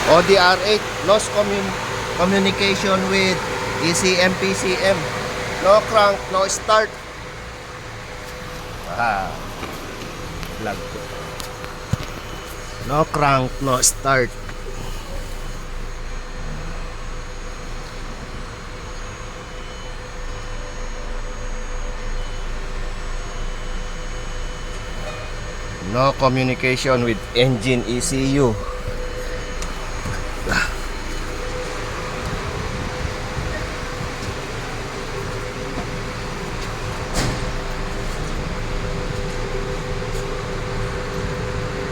ODR8, lost communication with ECM, PCM. No crank, no start. Lag. No crank, no start. No communication with engine ECU.